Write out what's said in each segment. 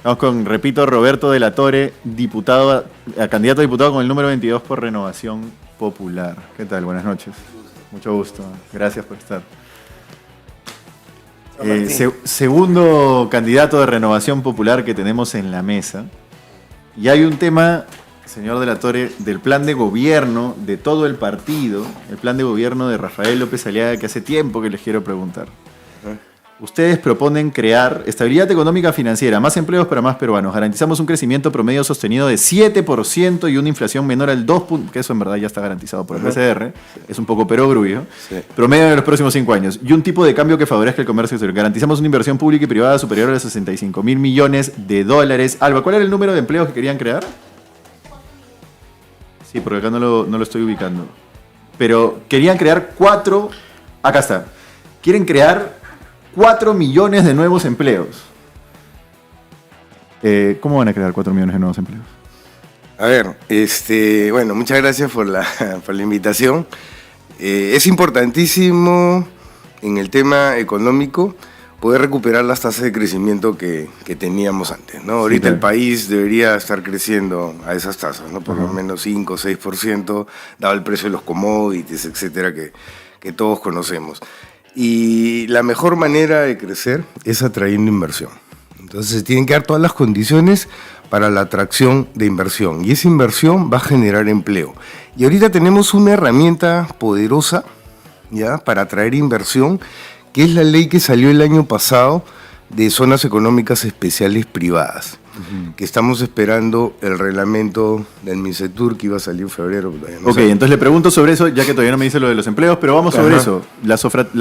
Vamos con, repito, Roberto de la Torre, candidato a diputado con el número 22 por Renovación Popular. ¿Qué tal? Buenas noches. Mucho gusto. Gracias por estar. Segundo candidato de Renovación Popular que tenemos en la mesa. Y hay un tema, señor de la Torre, del plan de gobierno de todo el partido, el plan de gobierno de Rafael López Aliaga, que hace tiempo que les quiero preguntar. Ustedes proponen crear estabilidad económica financiera, más empleos para más peruanos. Garantizamos un crecimiento promedio sostenido de 7% y una inflación menor al 2%, que eso en verdad ya está garantizado por el PCR, es un poco perogrullo, promedio de los próximos 5 años. Y un tipo de cambio que favorezca el comercio exterior. Garantizamos una inversión pública y privada superior a los 65.000 millones de dólares. Alba, ¿cuál era el número de empleos que querían crear? Sí, porque acá no lo estoy ubicando. Pero querían crear 4... Acá está. Quieren crear 4 millones de nuevos empleos. ¿Cómo van a crear 4 millones de nuevos empleos? A ver, bueno, muchas gracias por la invitación. Es importantísimo en el tema económico poder recuperar las tasas de crecimiento que teníamos antes, ¿no? Ahorita sí, el país debería estar creciendo a esas tasas, ¿no? Por lo menos 5 o 6%, dado el precio de los commodities, etcétera, que todos conocemos. Y la mejor manera de crecer es atrayendo inversión. Entonces se tienen que dar todas las condiciones para la atracción de inversión. Y esa inversión va a generar empleo. Y ahorita tenemos una herramienta poderosa, ¿ya?, para atraer inversión, que es la ley que salió el año pasado de zonas económicas especiales privadas. Que estamos esperando el reglamento del MINCETUR, que iba a salir en febrero. No ok, entonces le pregunto sobre eso, ya que todavía no me dice lo de los empleos, pero vamos sobre eso. Las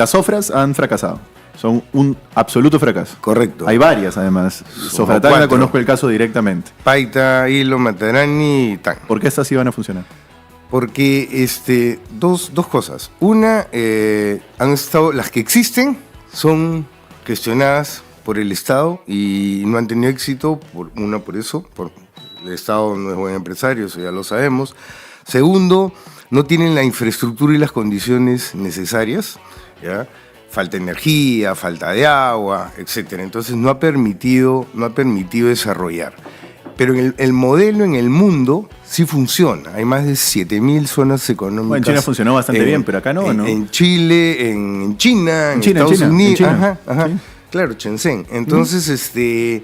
Sofras han fracasado. Son un absoluto fracaso. Correcto. Hay varias, además. Sofratanga, conozco el caso directamente. Paita, Hilo, Matarani y TAN. ¿Por qué estas sí van a funcionar? Porque dos cosas. Una, las que existen son gestionadas por el Estado y no han tenido éxito, por eso, el Estado no es buen empresario, eso ya lo sabemos. Segundo, no tienen la infraestructura y las condiciones necesarias, ¿ya? Falta energía, falta de agua, etcétera. Entonces no ha permitido desarrollar. Pero el modelo en el mundo sí funciona. Hay más de 7.000 zonas económicas. Bueno, en China funcionó bastante bien, pero acá no. En Chile, en China, en Estados Unidos. Ajá. Sí. Claro, Shenzhen. Entonces, ¿qué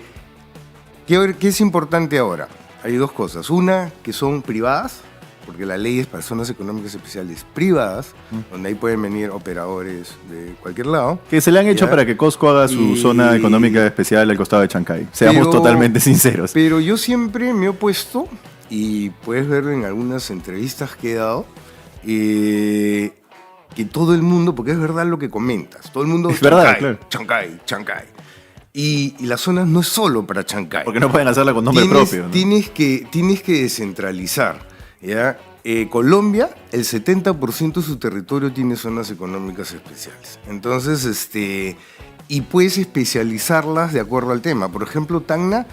es importante ahora? Hay dos cosas. Una, que son privadas, porque la ley es para zonas económicas especiales privadas, donde ahí pueden venir operadores de cualquier lado. Que se le han hecho para que Costco haga su zona económica especial al costado de Chancay. Seamos totalmente sinceros. Pero yo siempre me he opuesto, y puedes verlo en algunas entrevistas que he dado, que todo el mundo, porque es verdad lo que comentas, todo el mundo es verdad, claro. Chancay. Y la zona no es solo para Chancay. Porque no pueden hacerla con nombre propio, ¿no? Tienes que descentralizar, ¿ya? Colombia, el 70% de su territorio tiene zonas económicas especiales. Entonces, y puedes especializarlas de acuerdo al tema. Por ejemplo, Tacna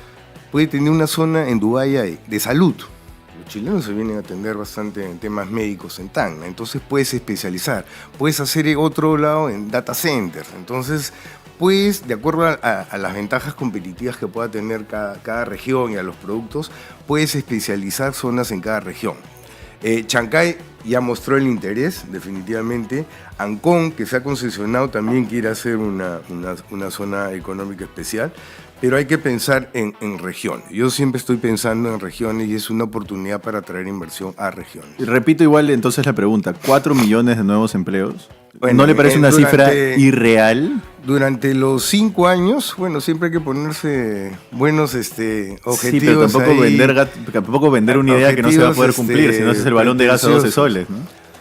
puede tener una zona en Dubái de salud. Los chilenos se vienen a atender bastante en temas médicos en Tacna, entonces puedes especializar. Puedes hacer otro lado en data centers. Entonces, pues, de acuerdo a las ventajas competitivas que pueda tener cada región y a los productos, puedes especializar zonas en cada región. Chancay ya mostró el interés, definitivamente. Ancón, que se ha concesionado, también quiere hacer una zona económica especial, pero hay que pensar en regiones. Yo siempre estoy pensando en regiones y es una oportunidad para atraer inversión a regiones. Y repito igual entonces la pregunta, ¿4 millones de nuevos empleos? Bueno, ¿no le parece una cifra irreal? Durante los 5 años, bueno, siempre hay que ponerse buenos objetivos. Sí, pero tampoco vender una idea que no se va a poder cumplir, si no es el balón de gas a 12 soles, ¿no?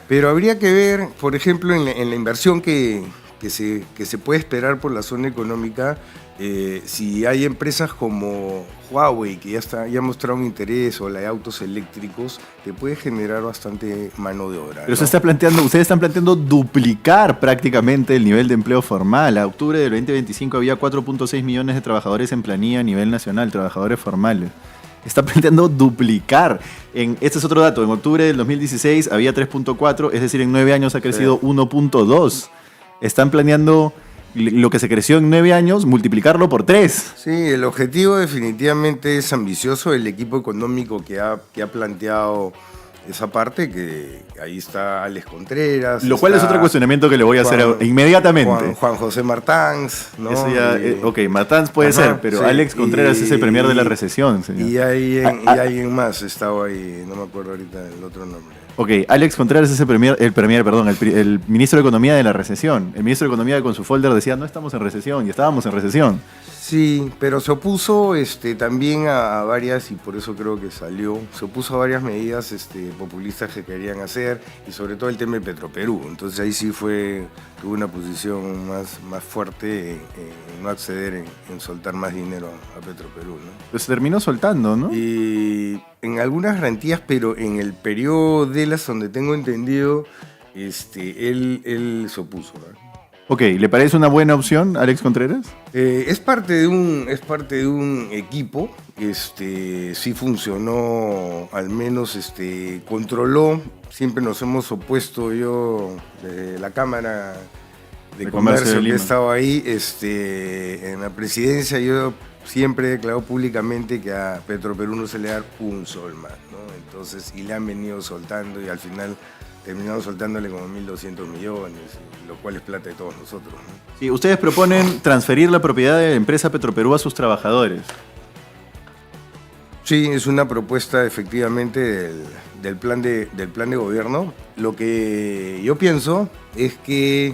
Pero habría que ver, por ejemplo, en la inversión que se puede esperar por la zona económica, si hay empresas como Huawei, que ya ha mostrado un interés, o la de autos eléctricos, te puede generar bastante mano de obra. Pero ¿no? Ustedes están planteando duplicar prácticamente el nivel de empleo formal. A octubre del 2025 había 4.6 millones de trabajadores en planilla a nivel nacional, trabajadores formales. Está planteando duplicar. Este es otro dato. En octubre del 2016 había 3.4, es decir, en 9 años ha crecido 1.2. Están planeando lo que se creció en 9 años, multiplicarlo por 3. Sí, el objetivo definitivamente es ambicioso. El equipo económico que ha planteado esa parte, que ahí está Alex Contreras. Lo cual es otro cuestionamiento que le voy a hacer inmediatamente. Juan José Martans, ¿no? Eso ya, ok, Martans puede ser, pero sí, Alex Contreras es el premier de la recesión, señor. Y alguien más estaba ahí, no me acuerdo ahorita el otro nombre. Ok, Alex Contreras es el ministro de Economía de la recesión. El ministro de Economía con su folder decía, no estamos en recesión, y estábamos en recesión. Sí, pero se opuso también a varias, y por eso creo que salió, se opuso a varias medidas populistas que querían hacer, y sobre todo el tema de Petroperú. Entonces ahí sí tuvo una posición más fuerte en no acceder en soltar más dinero a Petroperú, ¿no? Pues se terminó soltando, ¿no? Y en algunas garantías, pero en el periodo de las donde tengo entendido, él se opuso, ¿no? Ok, ¿le parece una buena opción, Alex Contreras? Es parte de un equipo, sí funcionó, al menos controló, siempre nos hemos opuesto, yo de la Cámara de Comercio que he estado ahí, en la presidencia yo siempre he declarado públicamente que a Petroperú no se le da un sol más, ¿no? Entonces, y le han venido soltando y al final terminamos soltándole como 1.200 millones, lo cual es plata de todos nosotros, ¿no? Sí, ustedes proponen transferir la propiedad de la empresa Petroperú a sus trabajadores. Sí, es una propuesta efectivamente del plan de gobierno. Lo que yo pienso es que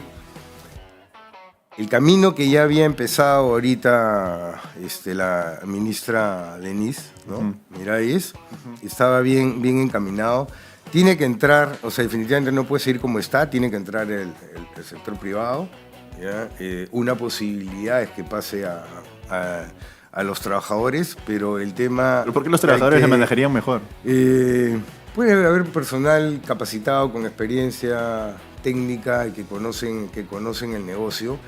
el camino que ya había empezado ahorita la ministra Denise, ¿no? Miralles, estaba bien encaminado. Tiene que entrar, o sea, definitivamente no puede seguir como está, tiene que entrar el sector privado, ¿ya? Una posibilidad es que pase a los trabajadores, pero el tema... ¿Pero por qué los trabajadores le manejarían mejor? Puede haber personal capacitado con experiencia técnica y que conocen el negocio,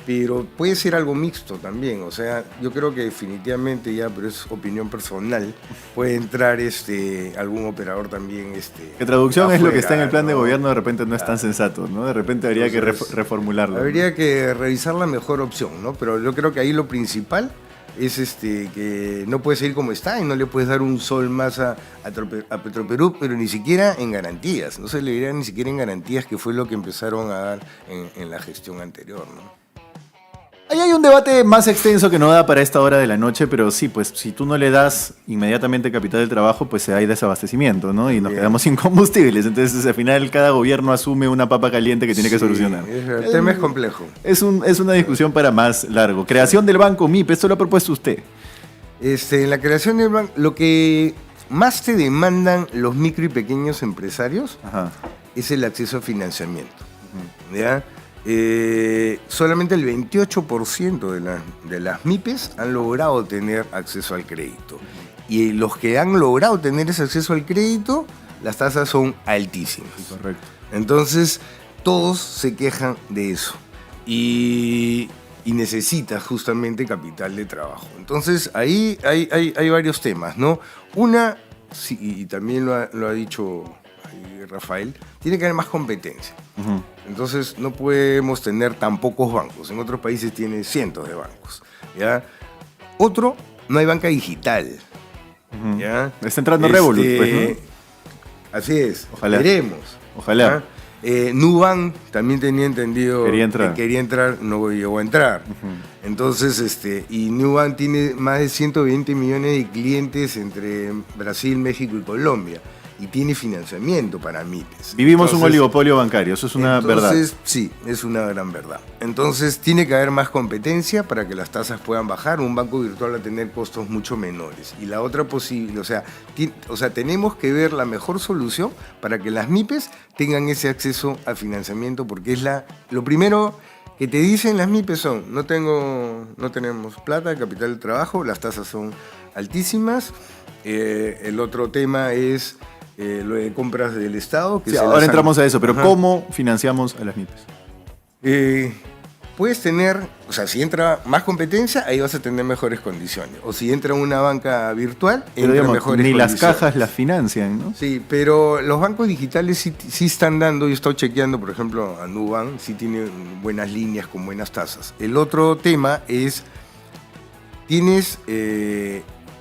pero puede ser algo mixto también. O sea, yo creo que definitivamente ya, pero es opinión personal, puede entrar algún operador también. Que traducción afuera, es lo que está en el plan de gobierno, de repente no es tan sensato, ¿no? De repente habría que reformularlo. Habría, ¿no?, que revisar la mejor opción, ¿no? Pero yo creo que ahí lo principal es que no puede seguir como está y no le puedes dar un sol más a Petroperú, pero ni siquiera en garantías. No se le diría ni siquiera en garantías, que fue lo que empezaron a dar en la gestión anterior, ¿no? Ahí hay un debate más extenso que no da para esta hora de la noche, pero sí, pues si tú no le das inmediatamente capital del trabajo, pues hay desabastecimiento, ¿no? Y nos quedamos sin combustibles. Entonces, al final, cada gobierno asume una papa caliente que tiene que solucionar. El tema es complejo. Es una discusión para más largo. Creación del banco MIP, ¿esto lo ha propuesto usted? En la creación del banco, lo que más te demandan los micro y pequeños empresarios es el acceso a financiamiento. ¿Ya? Solamente el 28% de las MIPES han logrado tener acceso al crédito. Y los que han logrado tener ese acceso al crédito, las tasas son altísimas. Correcto. Entonces, todos se quejan de eso. Y necesita justamente capital de trabajo. Entonces, ahí hay varios temas, ¿no? Una, sí, y también lo ha dicho Rafael, tiene que haber más competencia. Entonces no podemos tener tan pocos bancos. En otros países tiene cientos de bancos, ¿ya? Otro, no hay banca digital, ¿ya? Está entrando Revolut, pues, ¿no? Así es. Ojalá. Queremos. Ojalá. Nubank también tenía entendido que quería entrar, no llegó a entrar. Entonces, y Nubank tiene más de 120 millones de clientes entre Brasil, México y Colombia. Y tiene financiamiento para MIPES. Vivimos un oligopolio bancario, eso es una verdad. Sí, es una gran verdad. Entonces, tiene que haber más competencia para que las tasas puedan bajar. Un banco virtual va a tener costos mucho menores. Y la otra posible, o sea, tenemos que ver la mejor solución para que las MIPES tengan ese acceso a financiamiento, porque es lo primero que te dicen las MIPES son: no tenemos plata, capital de trabajo, las tasas son altísimas. El otro tema es lo de compras del Estado. Que sí, ahora entramos a eso, pero ¿cómo financiamos a las MIPES? puedes tener, o sea, si entra más competencia, ahí vas a tener mejores condiciones. O si entra una banca virtual, Pero entra digamos, mejores ni condiciones. las cajas las financian, ¿no? Sí, pero los bancos digitales sí están dando, yo he estado chequeando, por ejemplo, a Nubank, sí tiene buenas líneas con buenas tasas. El otro tema es, tienes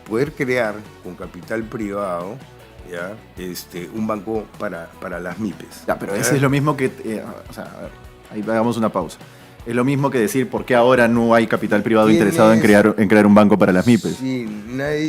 poder crear con capital privado, ¿ya? Un banco para las MIPES. Ya, pero ¿ya? eso es lo mismo que... o sea, a ver, ahí hagamos una pausa. Es lo mismo que decir por qué ahora no hay capital privado interesado en crear un banco para las MIPES. Sí,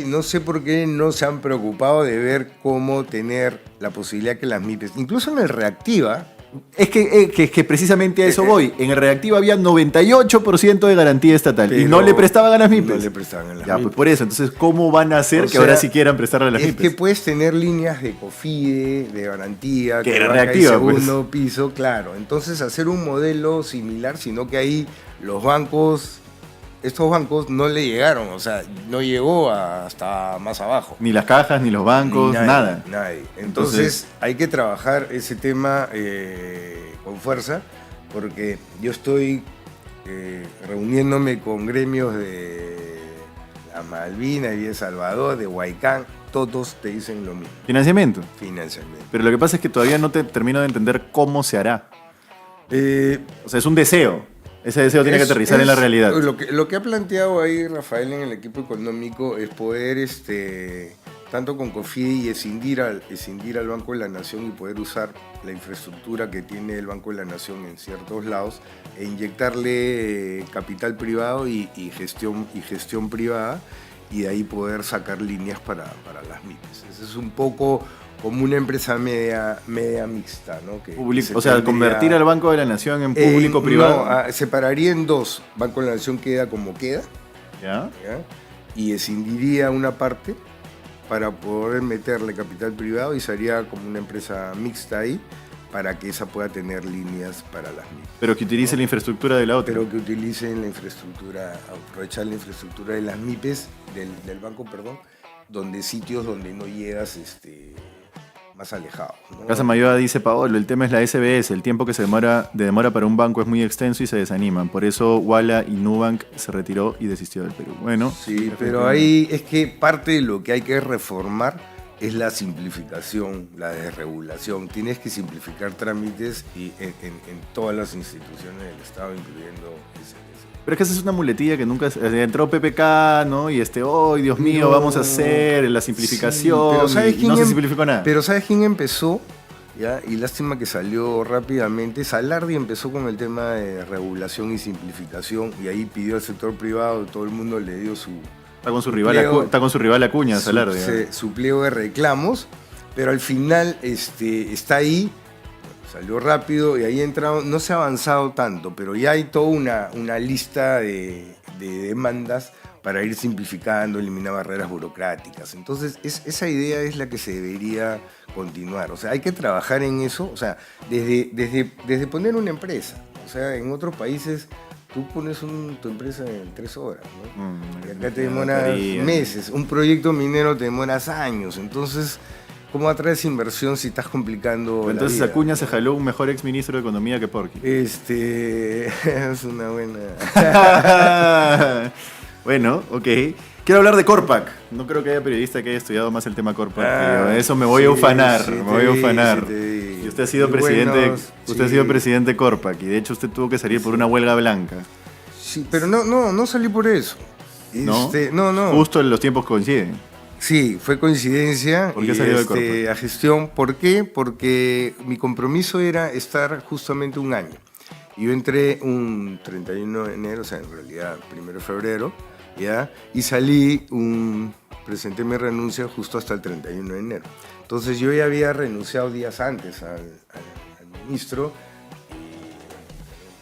no sé por qué no se han preocupado de ver cómo tener la posibilidad que las MIPES, incluso en el Reactiva. Es que precisamente a eso voy. En el Reactivo había 98% de garantía estatal y no le prestaban a las MIPES. No le prestaban a las Ya, MIPES. pues por eso. Entonces, ¿cómo van a hacer que ahora sí quieran prestarle a las es MIPES? que puedes tener líneas de COFIDE, de garantía, Que era banca de Reactiva, segundo piso, claro. Entonces, hacer un modelo similar, sino que ahí estos bancos no le llegaron, o sea, no llegó hasta más abajo. Ni las cajas, ni los bancos, nada. Nadie. Entonces hay que trabajar ese tema con fuerza, porque yo estoy reuniéndome con gremios de la Malvinas y de El Salvador, de Huaycán, todos te dicen lo mismo. Financiamiento. Financiamiento. Pero lo que pasa es que todavía no te termino de entender cómo se hará. O sea, es un deseo. Ese deseo tiene que aterrizar en la realidad. Lo que ha planteado ahí Rafael en el equipo económico es poder, tanto con COFIDE y escindir al Banco de la Nación y poder usar la infraestructura que tiene el Banco de la Nación en ciertos lados e inyectarle capital privado y gestión privada, y de ahí poder sacar líneas para las MIPES. Ese es un poco como una empresa media mixta, ¿no? O sea, convertir al Banco de la Nación en público-privado. No, separaría en dos. Banco de la Nación queda como queda. ¿Ya? Y escindiría una parte para poder meterle capital privado y sería como una empresa mixta ahí para que esa pueda tener líneas para las MIPES. Pero que utilice la infraestructura de la otra. Pero que utilicen la infraestructura, aprovechar la infraestructura de las MIPES, del banco, perdón, sitios donde no llegas más alejados, ¿no? Casa Mayoa dice, Paolo, el tema es la SBS, el tiempo que se demora para un banco es muy extenso y se desaniman, por eso Uala y Nubank se retiró y desistió del Perú. Bueno, sí, pero ahí es que parte de lo que hay que reformar es la simplificación, la desregulación. Tienes que simplificar trámites en todas las instituciones del Estado, incluyendo SBS. Pero es que esa es una muletilla que nunca... entró PPK, ¿no? Y ¡ay, Dios mío, vamos a hacer la simplificación! Sí, pero ¿sabes quién no se simplificó nada. Pero ¿sabes quién empezó? ¿Ya? Y lástima que salió rápidamente. Salardi empezó con el tema de regulación y simplificación, y ahí pidió al sector privado, todo el mundo le dio su... Está con su rival Acuña, Salardi. Su pliego de reclamos, pero al final está ahí. Salió rápido y ahí entraron, no se ha avanzado tanto, pero ya hay toda una lista de demandas para ir simplificando, eliminar barreras burocráticas. Entonces, esa idea es la que se debería continuar. O sea, hay que trabajar en eso, o sea, desde poner una empresa. O sea, en otros países tú pones tu empresa en 3 horas, ¿no? Y acá te demoras meses. Un proyecto minero te demoras años. Entonces, ¿cómo atraes inversión si estás complicando Entonces la vida? Acuña se jaló un mejor exministro de Economía que Porky. Es una buena... Bueno, ok. Quiero hablar de Corpac. No creo que haya periodista que haya estudiado más el tema Corpac. Eso me voy a ufanar. Y usted ha sido presidente de Corpac. Y de hecho usted tuvo que salir por una huelga blanca. Sí, pero no salí por eso. ¿No? No. Justo los tiempos coinciden. Sí, fue coincidencia. ¿Por qué salió de Corpac? A gestión. ¿Por qué? Porque mi compromiso era estar justamente un año. Yo entré un 31 de enero, o sea, en realidad 1 de febrero, ¿ya? Y presenté mi renuncia justo hasta el 31 de enero. Entonces yo ya había renunciado días antes al ministro, y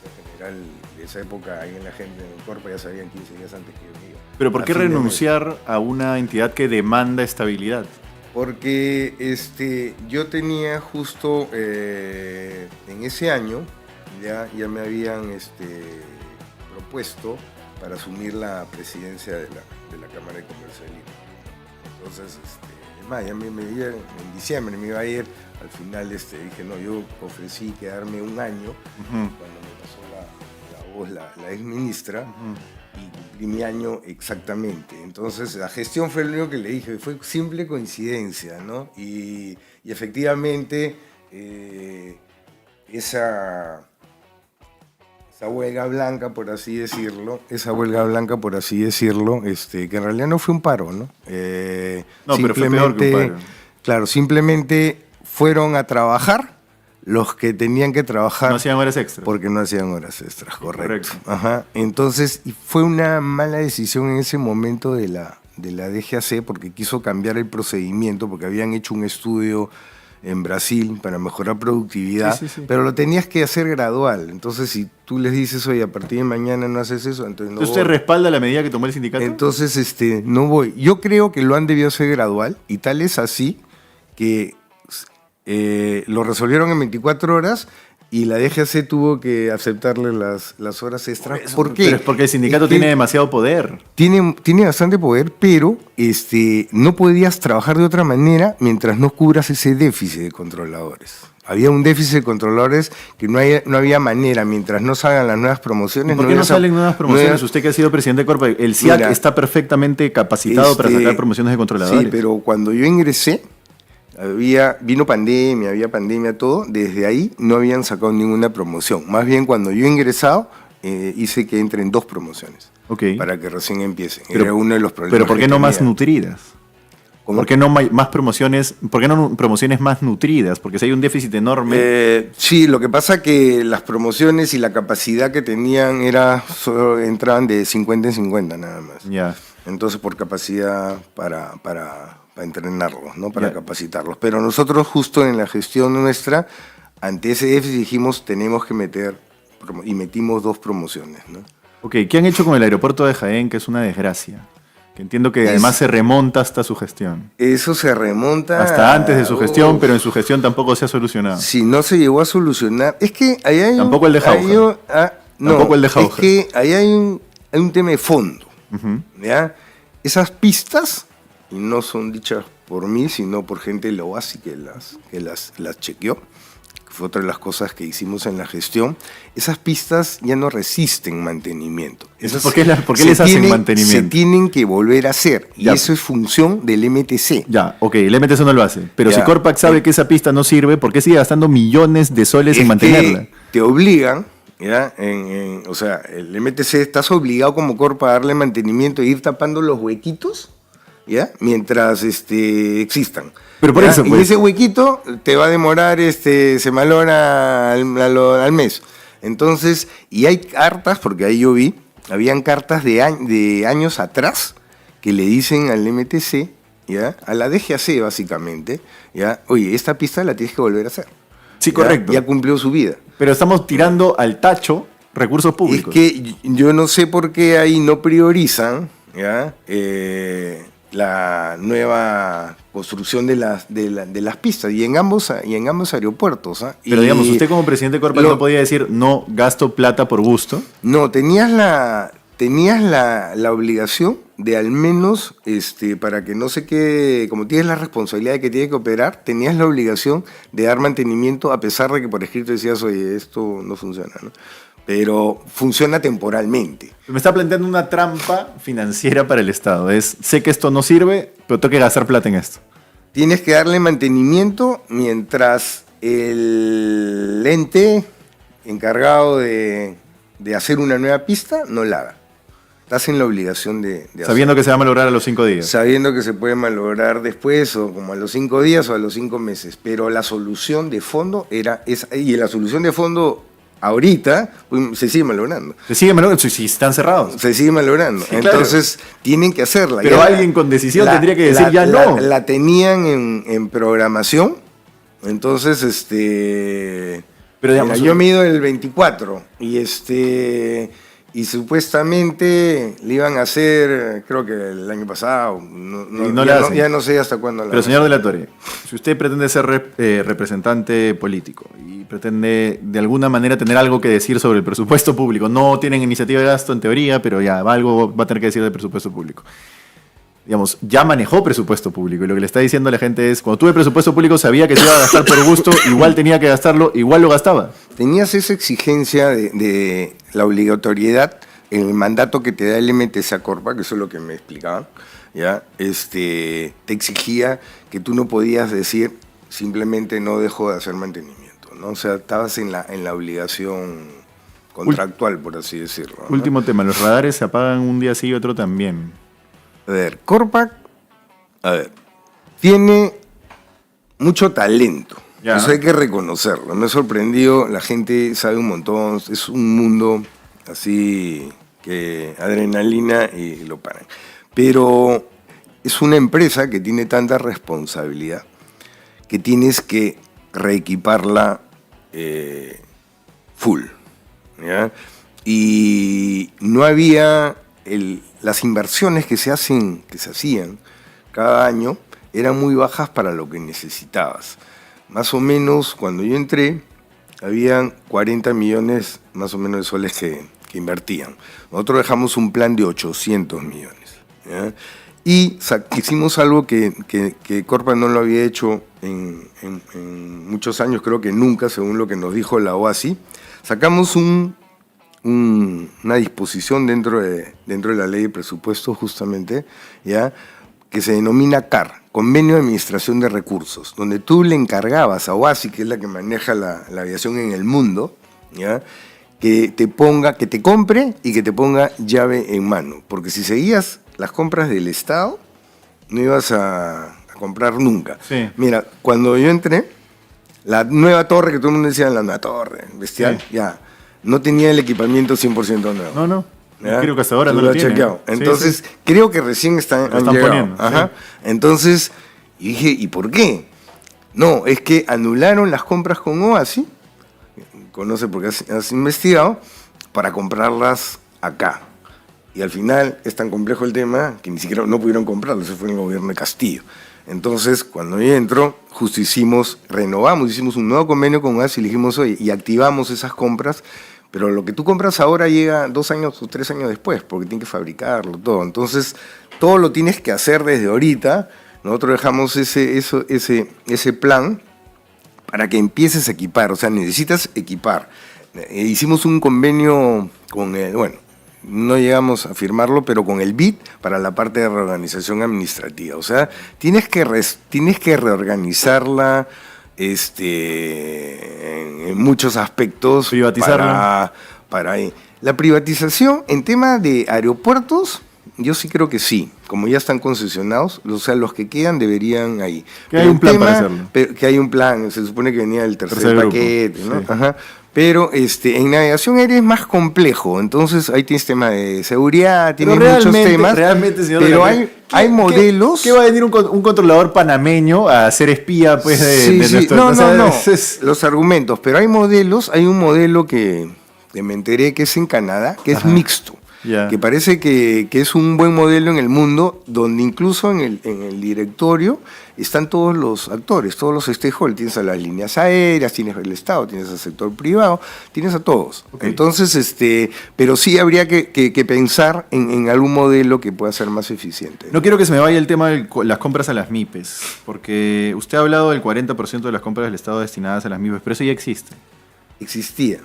el general de esa época ahí en la gente en el Corpa ya sabían 15 días antes que yo me iba. ¿Pero por qué renunciar a una entidad que demanda estabilidad? Porque yo tenía justo en ese año, ya me habían propuesto para asumir la presidencia de la Cámara de Comercio de Lima. Entonces, además, ya en diciembre me iba a ir. Al final dije, no, yo ofrecí quedarme un año. Cuando me pasó la vos la ex ministra, y cumplí mi año exactamente. Entonces, la gestión fue lo único que le dije, fue simple coincidencia, ¿no? Y efectivamente, esa huelga blanca, por así decirlo, que en realidad no fue un paro, ¿no? No, pero fue peor que un paro. Claro, simplemente fueron a trabajar los que tenían que trabajar. No hacían horas extras. Porque no hacían horas extras, correcto. Ajá. Entonces, fue una mala decisión en ese momento de la DGAC, porque quiso cambiar el procedimiento, porque habían hecho un estudio en Brasil para mejorar productividad, sí. pero lo tenías que hacer gradual. Entonces, si tú les dices, oye, a partir de mañana no haces eso, entonces no ¿Usted respalda la medida que tomó el sindicato? Entonces, no voy. Yo creo que lo han debido hacer gradual, y tal es así que lo resolvieron en 24 horas y la DGAC tuvo que aceptarle las horas extras. ¿Por qué? Pero es porque el sindicato tiene demasiado poder. Tiene bastante poder, pero no podías trabajar de otra manera mientras no cubras ese déficit de controladores. Había un déficit de controladores que no había manera, mientras no salgan las nuevas promociones. ¿Por qué no salen nuevas promociones? Usted que ha sido presidente de Corpa, el SIAC está perfectamente capacitado para sacar promociones de controladores. Sí, pero cuando yo ingresé, había pandemia, todo. Desde ahí no habían sacado ninguna promoción. Más bien, cuando yo he ingresado, hice que entren 2 promociones. Okay. Para que recién empiecen. Pero, era uno de los problemas. Pero ¿por qué no más nutridas? ¿Cómo? ¿Por qué no más promociones? ¿Por qué no promociones más nutridas? Porque si hay un déficit enorme. Sí, lo que pasa que las promociones y la capacidad que tenían solo entraban de 50 en 50 nada más. Ya. Entonces, por capacidad para entrenarlos, ¿no? Para capacitarlos. Pero nosotros, justo en la gestión nuestra, ante ese déficit dijimos, tenemos que meter, y metimos 2 promociones, ¿no? Ok, ¿qué han hecho con el aeropuerto de Jaén, que es una desgracia? Que entiendo que además se remonta hasta su gestión. Eso se remonta... Hasta antes de su gestión, pero en su gestión tampoco se ha solucionado. Sí, no se llegó a solucionar. Es que ahí hay tampoco el de Jauja. Tampoco el de Jauja. Es que ahí hay un tema de fondo. ¿Ya? Esas pistas, y no son dichas por mí, sino por gente de la OASI que las chequeó, que fue otra de las cosas que hicimos en la gestión, esas pistas ya no resisten mantenimiento. ¿Por qué les hacen mantenimiento? Se tienen que volver a hacer, y eso es función del MTC. Ya, ok, el MTC no lo hace, pero si Corpac sabe que esa pista no sirve, ¿por qué sigue gastando millones de soles en mantenerla? Te obligan... ¿Ya? O sea, el MTC estás obligado como Corpa a darle mantenimiento e ir tapando los huequitos, ¿ya? Mientras existan. Pero por eso, pues. Y ese huequito te va a demorar, se malora al mes. Entonces, y hay cartas, porque ahí yo vi, habían cartas de años atrás que le dicen al MTC, ¿ya? A la DGAC básicamente, ¿ya? Oye, esta pista la tienes que volver a hacer. Sí, correcto. Ya cumplió su vida. Pero estamos tirando al tacho recursos públicos. Es que yo no sé por qué ahí no priorizan, ¿ya? La nueva construcción de las pistas y en ambos aeropuertos. Pero digamos, usted como presidente de Corpa no podía decir no gasto plata por gusto. No, tenías la obligación de al menos, para que no se quede, como tienes la responsabilidad de que tiene que operar, tenías la obligación de dar mantenimiento a pesar de que por escrito decías, oye, esto no funciona, ¿no? Pero funciona temporalmente. Me está planteando una trampa financiera para el Estado. Sé que esto no sirve, pero tengo que gastar plata en esto. Tienes que darle mantenimiento mientras el ente encargado de hacer una nueva pista no la haga. Estás en la obligación de sabiendo que se va a malograr a los 5 días. Sabiendo que se puede malograr después, o como a los 5 días o a los 5 meses. Pero la solución de fondo era esa. Y la solución de fondo ahorita pues, se sigue malogrando. Se sigue malogrando, si están cerrados. Se sigue malogrando. Sí, entonces tienen que hacerla. Pero alguien con decisión tendría que decir no. La tenían en programación. Entonces, pero digamos, yo mido el 24 y supuestamente le iban a hacer, creo que el año pasado, ya no sé hasta cuándo. Pero señor de la Torre, si usted pretende ser representante político y pretende de alguna manera tener algo que decir sobre el presupuesto público, no tienen iniciativa de gasto en teoría, pero ya algo va a tener que decir del presupuesto público. Digamos, ya manejó presupuesto público y lo que le está diciendo a la gente es, cuando tuve presupuesto público sabía que se iba a gastar por gusto, igual tenía que gastarlo, igual lo gastaba. tenías esa exigencia de la obligatoriedad, el mandato que te da el MTC a Corpa, que eso es lo que me explicaban, ¿ya? Te exigía que tú no podías decir simplemente no dejo de hacer mantenimiento, ¿no? O sea, estabas en la obligación contractual, por así decirlo, ¿no? Último tema, los radares se apagan un día sí y otro también. A ver, Corpac, tiene mucho talento. Ya. Eso hay que reconocerlo. Me ha sorprendido, la gente sabe un montón, es un mundo así que adrenalina y lo paran. Pero es una empresa que tiene tanta responsabilidad que tienes que reequiparla full, ¿ya? Y no había las inversiones que se hacían cada año eran muy bajas para lo que necesitabas. Más o menos, cuando yo entré, habían 40 millones más o menos de soles que invertían. Nosotros dejamos un plan de 800 millones, ¿ya? Y hicimos algo que Corpa no lo había hecho en muchos años, creo que nunca, según lo que nos dijo la OASI. Sacamos una disposición dentro de la ley de presupuestos, justamente, ¿ya?, que se denomina CAR, Convenio de Administración de Recursos, donde tú le encargabas a OASI, que es la que maneja la aviación en el mundo, ¿ya?, que te compre y que te ponga llave en mano. Porque si seguías las compras del Estado, no ibas a comprar nunca. Sí. Mira, cuando yo entré, la nueva torre, que todo el mundo decía la nueva torre, bestial, Sí. ya, no tenía el equipamiento 100% nuevo. No. ¿Ya? Creo que hasta ahora Tú no lo lo has tiene. chequeado. Sí, Entonces, sí. creo que recién Lo han están llegado. poniendo, Ajá. sí. Entonces, y dije, ¿y por qué? No, es que anularon las compras con OASI, conoce porque has investigado, para comprarlas acá. Y al final es tan complejo el tema que ni siquiera no pudieron comprarlo, eso fue en el gobierno de Castillo. Entonces, cuando yo entro, justo hicimos un nuevo convenio con OASI y le dijimos, oye, y activamos esas compras, pero lo que tú compras ahora llega 2 años o 3 años después, porque tienes que fabricarlo, todo. Entonces, todo lo tienes que hacer desde ahorita. Nosotros dejamos ese plan para que empieces a equipar, o sea, necesitas equipar. Hicimos un convenio con no llegamos a firmarlo, pero con el BID para la parte de reorganización administrativa. O sea, tienes que reorganizarla en muchos aspectos. Privatizarla. Para la privatización en tema de aeropuertos, yo sí creo que sí. Como ya están concesionados, o sea, los que quedan deberían ahí. Que hay un plan para hacerlo. Que hay un plan, se supone que venía el tercer grupo, paquete, ¿no? sí. Ajá. Pero en navegación aérea es más complejo, entonces ahí tienes tema de seguridad, tienes muchos temas. Realmente, señor, pero hay modelos. ¿Qué va a venir un controlador panameño a ser espía, pues, de nuestro? No, o sea, no. es- Los argumentos, pero hay un modelo que me enteré que es en Canadá, que es Ajá. mixto. Ya. Que parece que es un buen modelo en el mundo, donde incluso en el directorio están todos los actores, todos los stakeholders. Tienes a las líneas aéreas, tienes al Estado, tienes al sector privado, tienes a todos. Ok. Entonces, pero sí habría que pensar en algún modelo que pueda ser más eficiente. No quiero que se me vaya el tema de las compras a las MIPES, porque usted ha hablado del 40% de las compras del Estado destinadas a las MIPES, pero eso ya existe. Existía.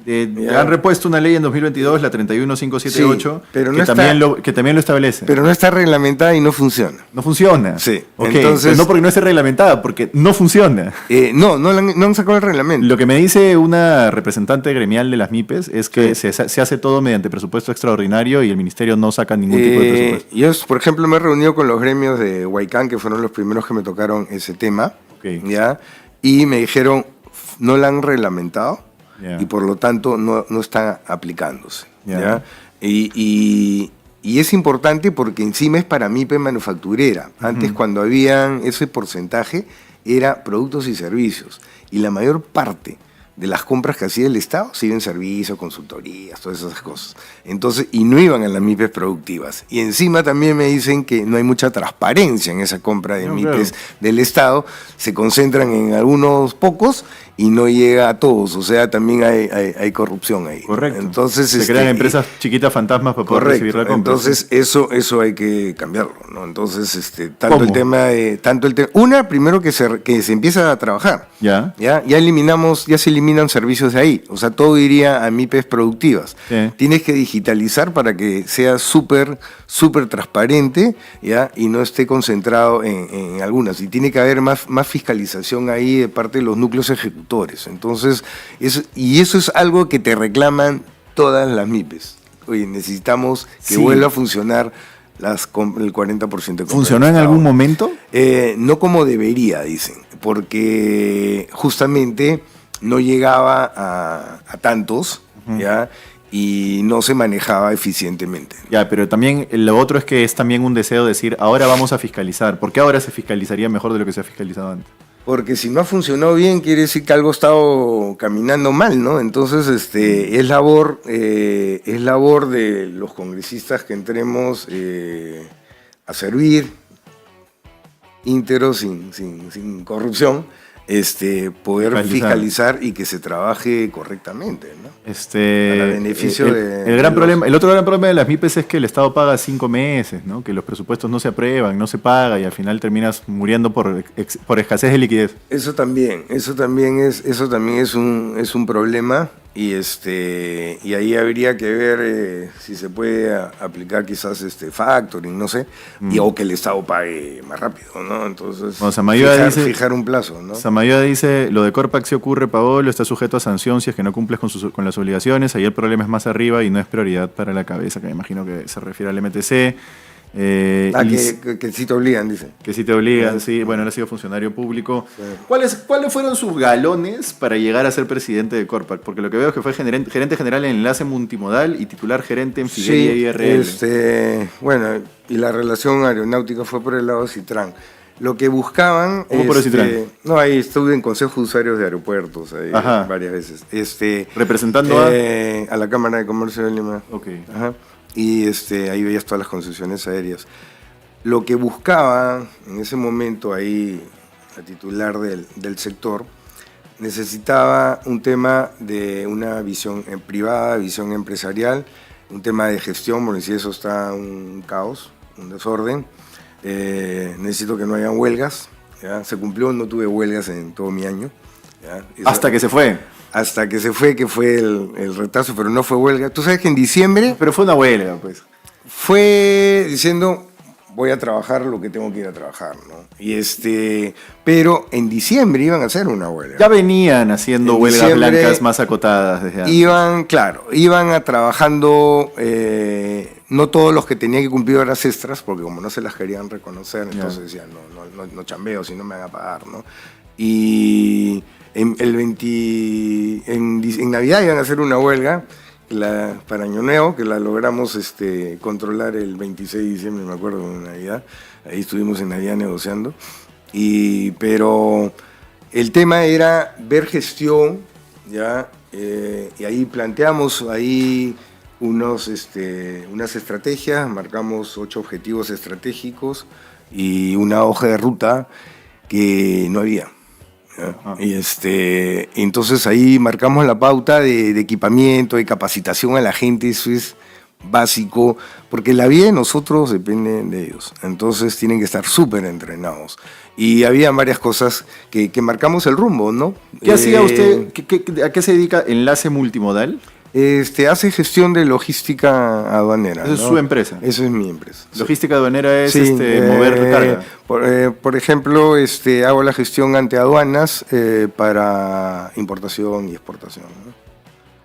Ya. Han repuesto una ley en 2022, la 31578, Sí, pero no que, está- que también lo establece. Pero no está reglamentada y no funciona. No funciona. Sí, Ok, entonces- pero no porque no esté reglamentada, porque no funciona. No han sacado el reglamento. Lo que me dice una representante gremial de las MIPES es que Sí. se hace todo mediante presupuesto extraordinario y el ministerio no saca ningún tipo de presupuesto. Yo, por ejemplo, me he reunido con los gremios de Huaycán, que fueron los primeros que me tocaron ese tema, Ok. ¿ya? Y me dijeron, no la han reglamentado Ya. y por lo tanto no está aplicándose. Ya. ¿Ya? Y es importante porque encima es para MIPE manufacturera. Antes, cuando habían ese porcentaje, era productos y servicios. Y la mayor parte de las compras que hacía el Estado se iban servicios, consultorías, todas esas cosas. Entonces, y no iban a las MIPES productivas. Y encima también me dicen que no hay mucha transparencia en esa compra de No, MIPES claro. del Estado. Se concentran en algunos pocos y no llega a todos. O sea, también hay corrupción ahí. Correcto. Entonces, se crean empresas chiquitas fantasmas para poder recibir la correcto. compra. Entonces, eso hay que cambiarlo, ¿no? Entonces, ¿Cómo? primero que se empieza a trabajar. Ya. Ya se eliminó eliminan servicios de ahí. O sea, todo iría a MIPES productivas. Sí. Tienes que digitalizar para que sea súper transparente, ¿ya? Y no esté concentrado en algunas. Y tiene que haber más fiscalización ahí de parte de los núcleos ejecutores. Entonces, eso es algo que te reclaman todas las MIPES. Oye, necesitamos que vuelva a funcionar el 40% de ¿Funcionó en algún momento? No como debería, dicen, porque justamente no llegaba a tantos, ¿ya? Y no se manejaba eficientemente. Ya, pero también lo otro es que es también un deseo de decir, ahora vamos a fiscalizar. ¿Por qué ahora se fiscalizaría mejor de lo que se ha fiscalizado antes? Porque si no ha funcionado bien, quiere decir que algo ha estado caminando mal, ¿no? Entonces, es labor de los congresistas que entremos a servir, íntegros, sin corrupción, poder fiscalizar y que se trabaje correctamente, ¿no? Para beneficio el otro gran problema de las MIPES es que el Estado paga 5 meses, ¿no? Que los presupuestos no se aprueban, no se paga y al final terminas muriendo por escasez de liquidez. Eso también es un problema y ahí habría que ver si se puede aplicar quizás factoring, no sé, o que el Estado pague más rápido, ¿no? Entonces, fijar un plazo, ¿no? Samayoa dice, lo de Corpac sí ocurre, Paolo, está sujeto a sanción si es que no cumples con las obligaciones, ahí el problema es más arriba y no es prioridad para la cabeza, que me imagino que se refiere al MTC. Que sí te obligan, dice. Que sí te obligan, sí. Bueno, él ha sido funcionario público. Sí. ¿Cuáles fueron sus galones para llegar a ser presidente de Corpac? Porque lo que veo es que fue gerente general en Enlace Multimodal y titular gerente en Figueria IRL. Bueno, y la relación aeronáutica fue por el lado de Citran. Lo que buscaban... ¿Cómo por el Citran? No, ahí estuve en consejos usuarios de aeropuertos ahí, varias veces. ¿Representando a la Cámara de Comercio de Lima. Ok. Ajá. Y ahí veías todas las concesiones aéreas. Lo que buscaba en ese momento ahí, la titular del sector, necesitaba un tema de una visión privada, visión empresarial, un tema de gestión, porque si eso está un caos, un desorden. Necesito que no haya huelgas, ¿ya? Se cumplió, no tuve huelgas en todo mi año, ¿ya? Hasta que se fue. Hasta que se fue, que fue el retraso, pero no fue huelga. Tú sabes que en diciembre... Pero fue una huelga, pues. Fue diciendo, voy a trabajar lo que tengo que ir a trabajar, ¿no? Pero en diciembre iban a hacer una huelga. Ya venían haciendo huelgas blancas más acotadas desde antes. Iban a trabajando, no todos los que tenían que cumplir horas extras, porque como no se las querían reconocer, entonces decían, no chambeo si no me van a pagar, ¿no? Y... En Navidad iban a hacer una huelga para Año Nuevo, que la logramos controlar el 26 de diciembre, me acuerdo, en Navidad. Ahí estuvimos en Navidad negociando. Pero el tema era ver gestión, ¿ya? Y ahí planteamos unas estrategias, marcamos 8 objetivos estratégicos y una hoja de ruta que no había. Y entonces ahí marcamos la pauta de equipamiento, de capacitación a la gente, eso es básico, porque la vida de nosotros depende de ellos, entonces tienen que estar súper entrenados. Y había varias cosas que marcamos el rumbo, ¿no? ¿Qué hacía usted? ¿A qué se dedica Enlace Multimodal? Hace gestión de logística aduanera. ¿Esa es su empresa? Eso es mi empresa. Logística aduanera es mover carga. Por ejemplo, hago la gestión ante aduanas para importación y exportación, ¿no?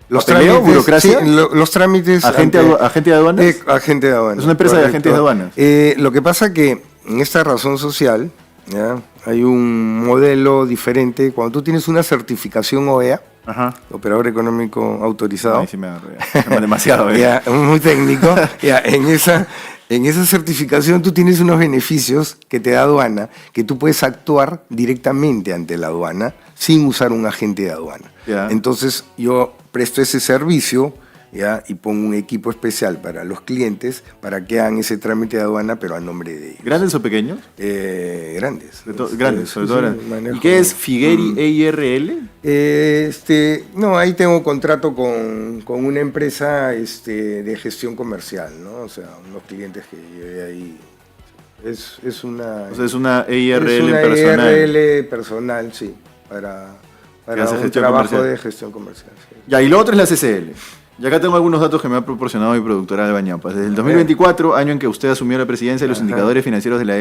Los trámites, burocracia. Sí, los trámites. ¿Agente de aduanas? Agente de aduanas. Es una empresa de agentes de aduanas. Lo que pasa que en esta razón social, ¿ya? Hay un modelo diferente. Cuando tú tienes una certificación OEA, operador económico autorizado. Ahí sí me demasiado. Ya, muy técnico. Ya, en esa certificación tú tienes unos beneficios que te da aduana, que tú puedes actuar directamente ante la aduana sin usar un agente de aduana. Ya. Entonces yo presto ese servicio, ¿ya? Y pongo un equipo especial para los clientes para que hagan ese trámite de aduana, pero a nombre de ellos. ¿Grandes o pequeños? Grandes. Grandes, sobre todo grandes. ¿Y qué es Figueria EIRL? No, ahí tengo contrato con una empresa de gestión comercial, ¿no? O sea, unos clientes que llevé ahí. Es una... O sea, es una EIRL es una personal. EIRL personal, sí, para hace un gestión trabajo comercial. de gestión comercial. Sí. Ya, y lo otro es la CCL. Y acá tengo algunos datos que me ha proporcionado mi productora Alba Ñapas. Desde el 2024, año en que usted asumió la presidencia, los Ajá. indicadores financieros de la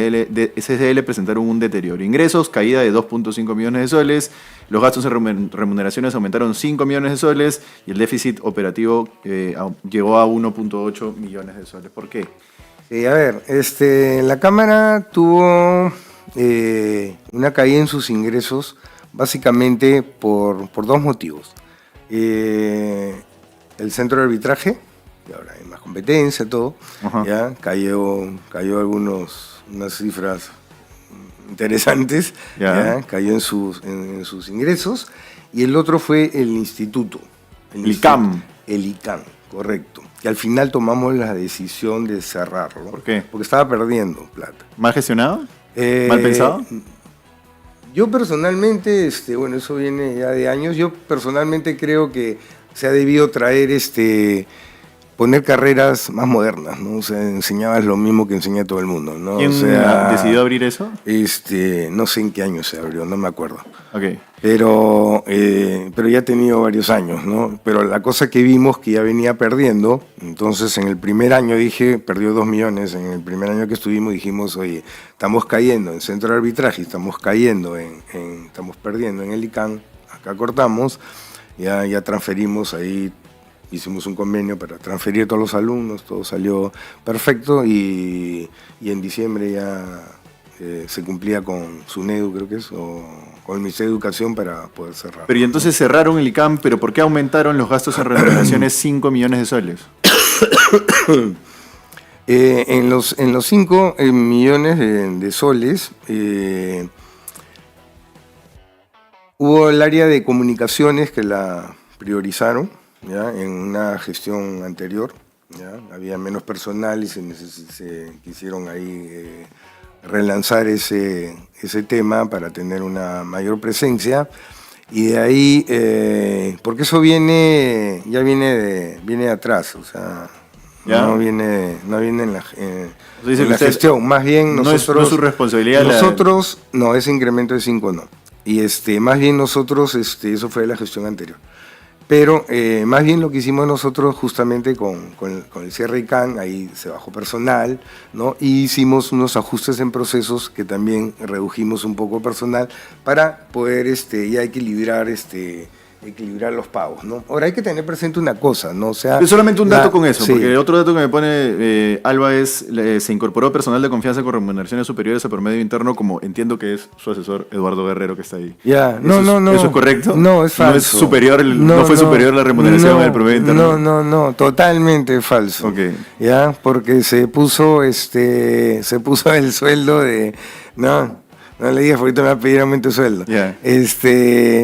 CCL presentaron un deterioro. Ingresos, caída de 2.5 millones de soles, los gastos en remuneraciones aumentaron 5 millones de soles y el déficit operativo llegó a 1.8 millones de soles. ¿Por qué? Sí, a ver, la Cámara tuvo una caída en sus ingresos básicamente por dos motivos. El centro de arbitraje, que ahora hay más competencia, todo, Ajá. ya cayó unas cifras interesantes, Ya. ya, cayó en sus ingresos, y el otro fue el instituto. El ICAM. El ICAM, correcto. Que al final tomamos la decisión de cerrarlo. ¿Por qué? Porque estaba perdiendo plata. ¿Mal gestionado? ¿Mal pensado? Yo personalmente, bueno, eso viene ya de años, yo personalmente creo que se ha debido traer, poner carreras más modernas, ¿no? O sea, enseñabas lo mismo que enseña todo el mundo, ¿no? ¿Quién o sea, decidió abrir eso? No sé en qué año se abrió, no me acuerdo. Ok. Pero ya ha tenido varios años, ¿no? Pero la cosa que vimos que ya venía perdiendo, entonces en el primer año perdió 2 millones, en el primer año que estuvimos dijimos, oye, estamos cayendo en centro de arbitraje, estamos perdiendo en el ICANN, acá cortamos, ya transferimos ahí, hicimos un convenio para transferir a todos los alumnos, todo salió perfecto y en diciembre ya se cumplía con SUNEDU, creo que es, o con el Ministerio de Educación para poder cerrar. Pero y entonces cerraron el ICAM, ¿pero por qué aumentaron los gastos en remuneraciones 5 millones de soles? En los 5 millones de soles hubo el área de comunicaciones que la priorizaron, ¿ya? En una gestión anterior, ¿ya? Había menos personal y se quisieron ahí relanzar ese tema para tener una mayor presencia. Y de ahí, porque eso viene de atrás, o sea, ¿Ya? no viene en la, Dice en que la usted gestión. Más bien no es nosotros... su responsabilidad. Nosotros, no, ese incremento de 5 no. Y más bien nosotros, eso fue de la gestión anterior. Pero más bien lo que hicimos nosotros justamente con el cierre ICANN, ahí se bajó personal, ¿no? Y hicimos unos ajustes en procesos que también redujimos un poco personal para poder ya equilibrar los pagos, ¿no? Ahora hay que tener presente una cosa, ¿no? O sea, solamente un dato con eso, sí. porque otro dato que me pone Alba es, se incorporó personal de confianza con remuneraciones superiores a promedio interno, como entiendo que es su asesor Eduardo Guerrero que está ahí. Ya, no. ¿Eso es correcto? No, es falso. ¿No es superior, no fue superior la remuneración al promedio interno? No, totalmente falso. Ok. Ya, porque se puso el sueldo de... No le digas porque ahorita me va a pedir aumento de sueldo. Yeah.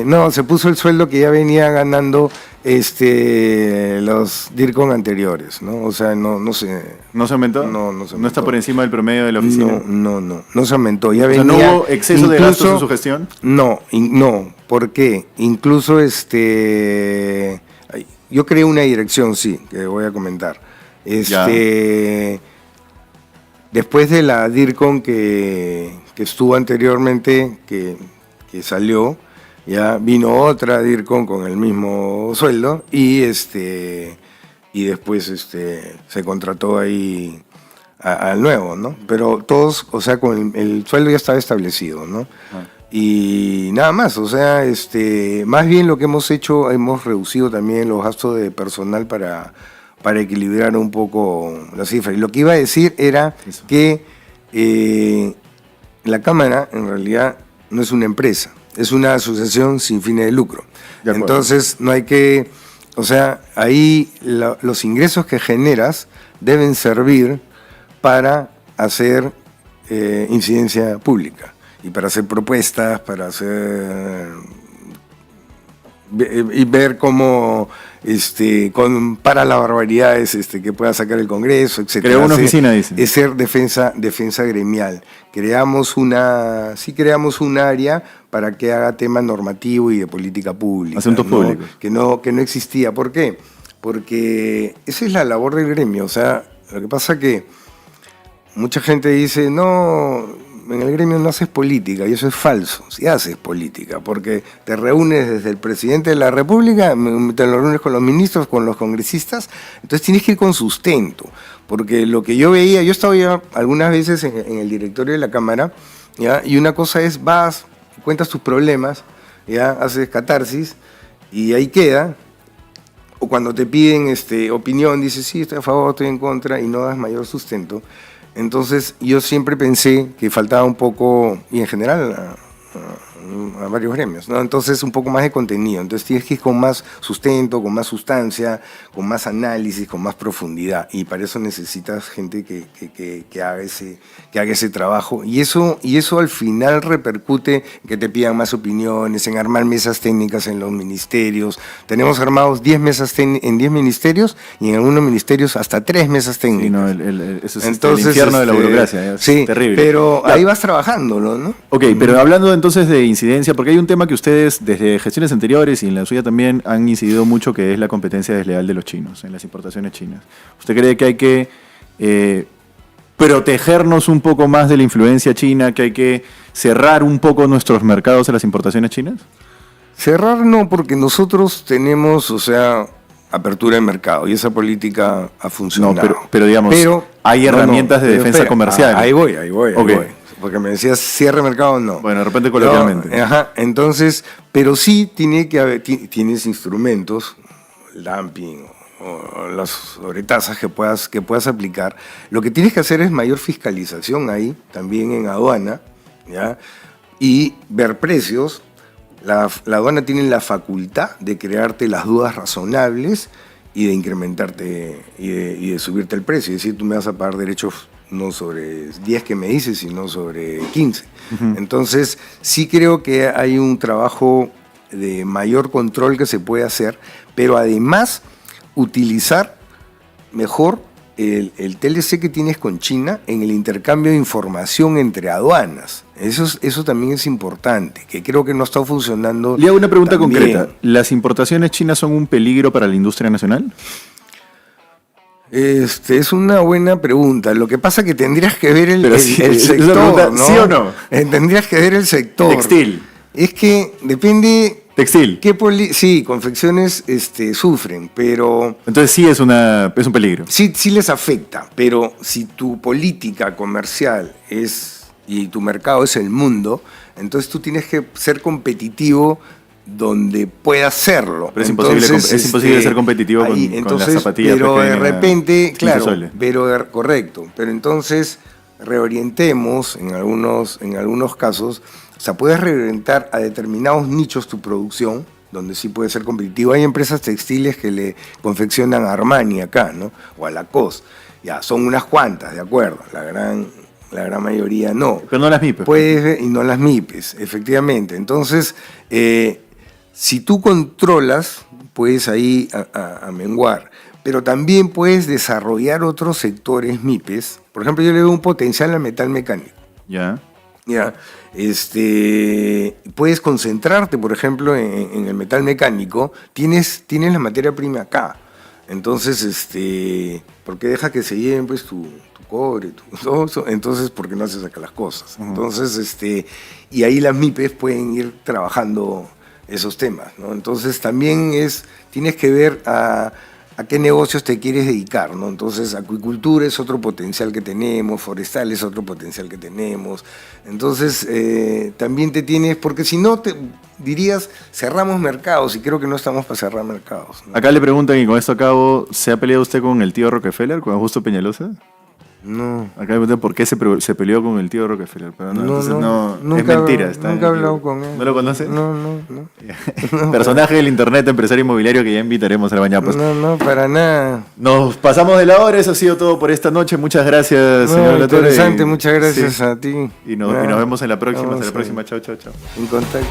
No, se puso el sueldo que ya venía ganando los DIRCOM anteriores, ¿no? O sea, no se... ¿No se aumentó? No se aumentó. ¿No está por encima del promedio de la oficina? No se aumentó. Ya O sea, venía, ¿no hubo exceso de gastos en su gestión? No, ¿por qué? Incluso yo creé una dirección, sí, que voy a comentar. Después de la DIRCOM que estuvo anteriormente, que salió, ya vino otra DIRCOM con el mismo sueldo y después se contrató ahí al nuevo, ¿no? Pero todos, o sea, con el sueldo ya estaba establecido, ¿no? Y nada más, o sea, más bien lo que hemos hecho, hemos reducido también los gastos de personal para equilibrar un poco la cifra. Y lo que iba a decir era que la Cámara en realidad no es una empresa, es una asociación sin fines de lucro. Entonces no hay que, o sea, ahí los ingresos que generas deben servir para hacer incidencia pública y para hacer propuestas, para hacer y ver cómo para las barbaridades que pueda sacar el Congreso, etc. Creó una oficina, dice. Es ser defensa gremial. Creamos un área para que haga tema normativo y de política pública. Asuntos públicos. Que no existía. ¿Por qué? Porque esa es la labor del gremio. O sea, lo que pasa que mucha gente dice, no, en el gremio no haces política, y eso es falso. Sí haces política, porque te reúnes desde el presidente de la República, te lo reúnes con los ministros, con los congresistas, entonces tienes que ir con sustento. Porque lo que yo veía, yo estaba ya algunas veces en el directorio de la Cámara, ¿ya? Y una cosa es, vas, cuentas tus problemas, ya haces catarsis, y ahí queda. O cuando te piden opinión, dices, sí, estoy a favor, estoy en contra, y no das mayor sustento. Entonces, yo siempre pensé que faltaba un poco, y en general a varios gremios, ¿no? Entonces, un poco más de contenido. Entonces, tienes que ir con más sustento, con más sustancia, con más análisis, con más profundidad. Y para eso necesitas gente que haga ese trabajo. Y eso al final repercute en que te pidan más opiniones, en armar mesas técnicas en los ministerios. Tenemos armados 10 mesas en 10 ministerios y en algunos ministerios hasta 3 mesas técnicas. Sí, no, eso es entonces, el infierno de la burocracia. Es sí, terrible. Pero ahí vas trabajándolo, ¿no? Ok, pero hablando entonces de incidencia, porque hay un tema que ustedes desde gestiones anteriores y en la suya también han incidido mucho, que es la competencia desleal de los chinos en las importaciones chinas. ¿Usted cree que hay que protegernos un poco más de la influencia china, que hay que cerrar un poco nuestros mercados a las importaciones chinas? Cerrar no, porque nosotros tenemos, apertura de mercado y esa política ha funcionado. No, pero digamos, hay herramientas de defensa comercial. Ahí voy. Porque me decías cierre mercado, no. Bueno, de repente coloquialmente. Entonces, pero sí tiene que haber, tienes instrumentos, el dumping o las sobretasas que puedas aplicar. Lo que tienes que hacer es mayor fiscalización ahí, también en aduana, ¿ya? Y ver precios. La aduana tiene la facultad de crearte las dudas razonables y de incrementarte y de subirte el precio. Es decir, tú me vas a pagar derechos no sobre 10 que me dices, sino sobre 15. Uh-huh. Entonces, sí creo que hay un trabajo de mayor control que se puede hacer, pero además utilizar mejor el TLC que tienes con China en el intercambio de información entre aduanas. Eso también es importante, que creo que no está funcionando. Le hago una pregunta concreta. ¿Las importaciones chinas son un peligro para la industria nacional? Es una buena pregunta. Lo que pasa es que tendrías que ver el sector, pregunta, ¿no? ¿Sí o no? Tendrías que ver el sector. Textil. Es que depende. Textil. Sí, confecciones sufren, pero. Entonces sí es un peligro. Sí les afecta, pero si tu política comercial y tu mercado es el mundo, entonces tú tienes que ser competitivo donde pueda hacerlo. Pero es imposible ser competitivo con las zapatillas. Pero de repente, claro, correcto. Pero entonces reorientemos en algunos casos, puedes reorientar a determinados nichos tu producción, donde sí puede ser competitivo. Hay empresas textiles que le confeccionan a Armani acá, ¿no? O a Lacoste. Ya, son unas cuantas, de acuerdo. La gran mayoría no. Pero no las MIPES. Y no las MIPES, efectivamente. Entonces, si tú controlas, puedes ahí a menguar. Pero también puedes desarrollar otros sectores MIPES. Por ejemplo, yo le veo un potencial al metal mecánico. Ya. Ya, puedes concentrarte, por ejemplo, en el metal mecánico. Tienes la materia prima acá. Entonces, ¿por qué deja que se lleven pues tu cobre, todo eso? Entonces, ¿por qué no haces acá las cosas? Uh-huh. Entonces, y ahí las MIPES pueden ir trabajando esos temas, ¿no? Entonces, también tienes que ver a qué negocios te quieres dedicar, ¿no? Entonces, acuicultura es otro potencial que tenemos, forestal es otro potencial que tenemos. Entonces, también porque si no, dirías, cerramos mercados, y creo que no estamos para cerrar mercados, ¿no? Acá le preguntan, y con esto acabo, ¿se ha peleado usted con el tío Rockefeller, con Augusto Peñalosa? No. Acá me preguntan por qué se peleó con el tío Rockefeller, pero nunca, es mentira. Nunca he hablado con él. ¿No lo conoce? No. Personaje del internet, empresario inmobiliario, que ya invitaremos a la mañana. Pues. No, para nada. Nos pasamos de la hora, eso ha sido todo por esta noche. Muchas gracias, señor Latore. Interesante, muchas gracias a ti. Y nos vemos en la próxima. Hasta la próxima. Chao. En contacto.